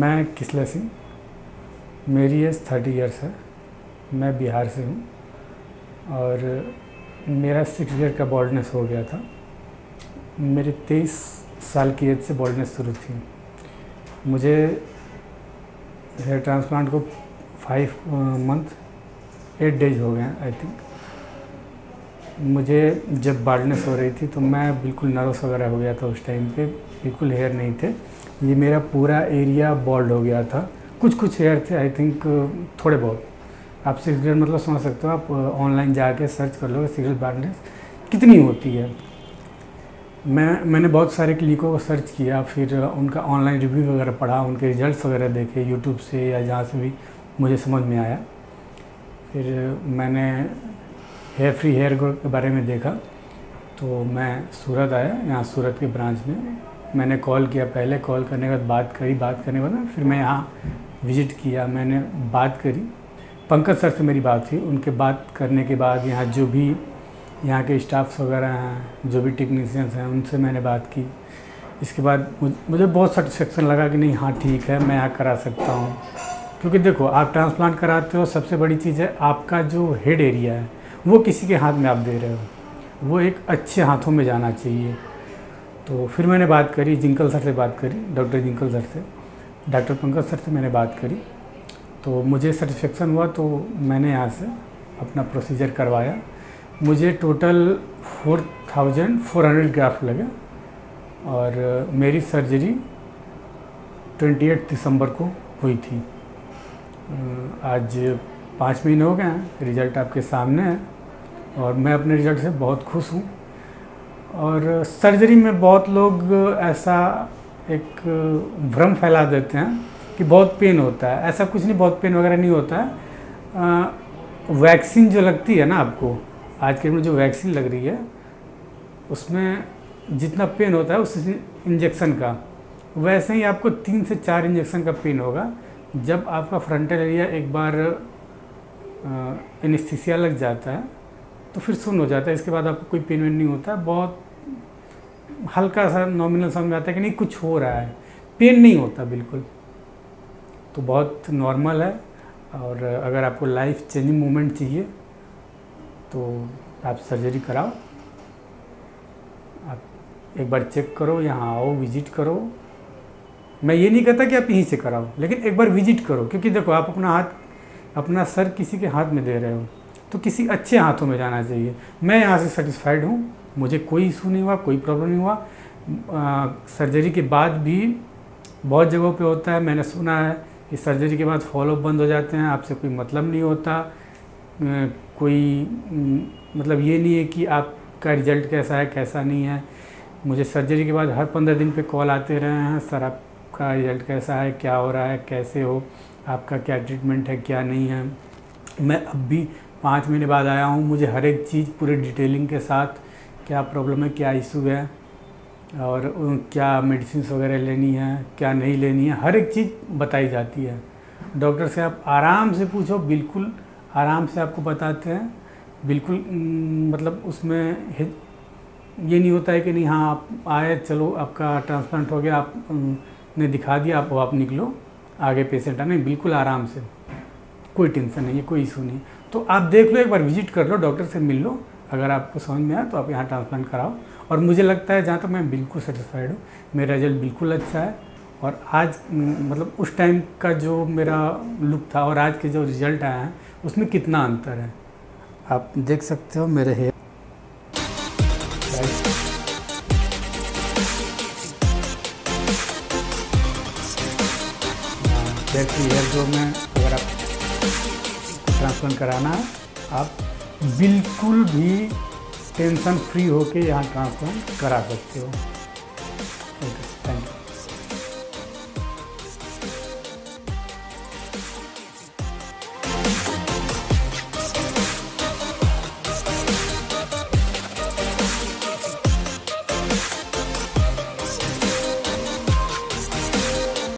मैं किसला सिंह, मेरी as 30 years है। मैं बिहार से हूँ और मेरा 6 ईयर का बॉल्डनेस हो गया था। मेरे 23 साल की एज से बॉल्डनेस शुरू थी। मुझे हेयर ट्रांसप्लांट को 5 मंथ 8 डेज हो गए आई थिंक। मुझे जब बाल्डनेस हो रही थी तो मैं बिल्कुल नर्वस वगैरह हो गया था। उस टाइम पे बिल्कुल हेयर नहीं थे। ये मेरा पूरा एरिया बॉल्ड हो गया था। कुछ हेयर थे आई थिंक, थोड़े बहुत। आप 6 ईयर मतलब समझ सकते हो। आप ऑनलाइन जाके सर्च कर लो 6 ईयर बाल्डनेस कितनी होती है। मैंने बहुत सारे क्लिनिकों को सर्च किया, फिर उनका ऑनलाइन रिव्यू वगैरह पढ़ा, उनके रिजल्ट्स वगैरह देखे यूट्यूब से या जहाँ से भी मुझे समझ में आया। फिर मैंने हेयर फ्री हेयर ग्रोथ के बारे में देखा तो मैं सूरत आया। यहाँ सूरत के ब्रांच में मैंने कॉल किया। पहले कॉल करने के बाद बात करने के बाद फिर मैं यहाँ विज़िट किया। मैंने बात करी, पंकज सर से मेरी बात हुई। उनके बात करने के बाद यहाँ जो भी यहाँ के स्टाफ्स वगैरह हैं, जो भी टेक्नीशियंस हैं, उनसे मैंने बात की। इसके बाद मुझे बहुत सेटिस्फेक्शन लगा कि नहीं, हाँ ठीक है, मैं यहाँ करा सकता हूँ। क्योंकि देखो, आप ट्रांसप्लांट कराते हो, सबसे बड़ी चीज़ है आपका जो हेड एरिया है वो किसी के हाथ में आप दे रहे हो, वो एक अच्छे हाथों में जाना चाहिए। तो फिर मैंने बात करी, जिंकल सर से बात करी, डॉक्टर जिंकल सर से, डॉक्टर पंकज सर से मैंने बात करी। तो मुझे सेटिस्फेक्शन हुआ तो मैंने यहाँ से अपना प्रोसीजर करवाया। मुझे टोटल 4400 ग्राफ्ट लगे और मेरी सर्जरी 28 दिसंबर को हुई थी। आज 5 महीने हो गए हैं, रिज़ल्ट आपके सामने है और मैं अपने रिज़ल्ट से बहुत खुश हूँ। और सर्जरी में बहुत लोग ऐसा एक भ्रम फैला देते हैं कि बहुत पेन होता है। ऐसा कुछ नहीं, बहुत पेन वगैरह नहीं होता है। वैक्सीन जो लगती है ना आपको, आज के में जो वैक्सीन लग रही है उसमें जितना पेन होता है उस इंजेक्शन का, वैसे ही आपको 3 से 4 इंजेक्शन का पेन होगा। जब आपका फ्रंटल एरिया एक बार एनेस्थीसिया लग जाता है तो फिर सुन्न हो जाता है। इसके बाद आपको कोई पेन वेन नहीं होता। बहुत हल्का सा नॉमिनल समझ में आता है कि नहीं कुछ हो रहा है, पेन नहीं होता बिल्कुल। तो बहुत नॉर्मल है। और अगर आपको लाइफ चेंजिंग मोमेंट चाहिए तो आप सर्जरी कराओ। आप एक बार चेक करो, यहाँ आओ, विजिट करो। मैं ये नहीं कहता कि आप यहीं से कराओ, लेकिन एक बार विजिट करो। क्योंकि देखो, आप अपना सर किसी के हाथ में दे रहे हो तो किसी अच्छे हाथों में जाना चाहिए। मैं यहाँ से सेटिस्फाइड हूँ, मुझे कोई इशू नहीं हुआ, कोई प्रॉब्लम नहीं हुआ। सर्जरी के बाद भी बहुत जगहों पे होता है, मैंने सुना है कि सर्जरी के बाद फॉलोअप बंद हो जाते हैं, आपसे कोई मतलब नहीं होता। कोई मतलब ये नहीं है कि आपका रिज़ल्ट कैसा है कैसा नहीं है। मुझे सर्जरी के बाद हर 15 दिन पे कॉल आते रहे हैं, सर आपका रिज़ल्ट कैसा है, क्या हो रहा है, कैसे हो, आपका क्या ट्रीटमेंट है, क्या नहीं है। मैं अब भी 5 महीने बाद आया हूँ। मुझे हर एक चीज़ पूरे डिटेलिंग के साथ, क्या प्रॉब्लम है, क्या इशू है और क्या मेडिसिन वगैरह लेनी है, क्या नहीं लेनी है, हर एक चीज़ बताई जाती है। डॉक्टर से आप आराम से पूछो, बिल्कुल आराम से आपको बताते हैं। बिल्कुल मतलब उसमें ये नहीं होता है कि नहीं, हाँ आप आए, चलो आपका ट्रांसप्लांट हो गया, आपने दिखा दिया, आप निकलो, आगे पेशेंट आने। बिल्कुल आराम से, कोई टेंशन नहीं है, कोई इशू नहीं। तो आप देख लो, एक बार विजिट कर लो, डॉक्टर से मिल लो। अगर आपको समझ में आए तो आप यहाँ ट्रांसप्लांट कराओ। और मुझे लगता है, जहाँ तक मैं बिल्कुल सेटिस्फाइड हूँ, मेरा रिजल्ट बिल्कुल अच्छा है। और आज मतलब उस टाइम का जो मेरा लुक था और आज के जो रिज़ल्ट आया है उसमें कितना अंतर है आप देख सकते हो। मेरे हेयर हेयर ग्रोथ में अगर आप ट्रांसप्लांट कराना है, आप बिल्कुल भी टेंशन फ्री होके यहाँ ट्रांसप्लांट करा सकते हो।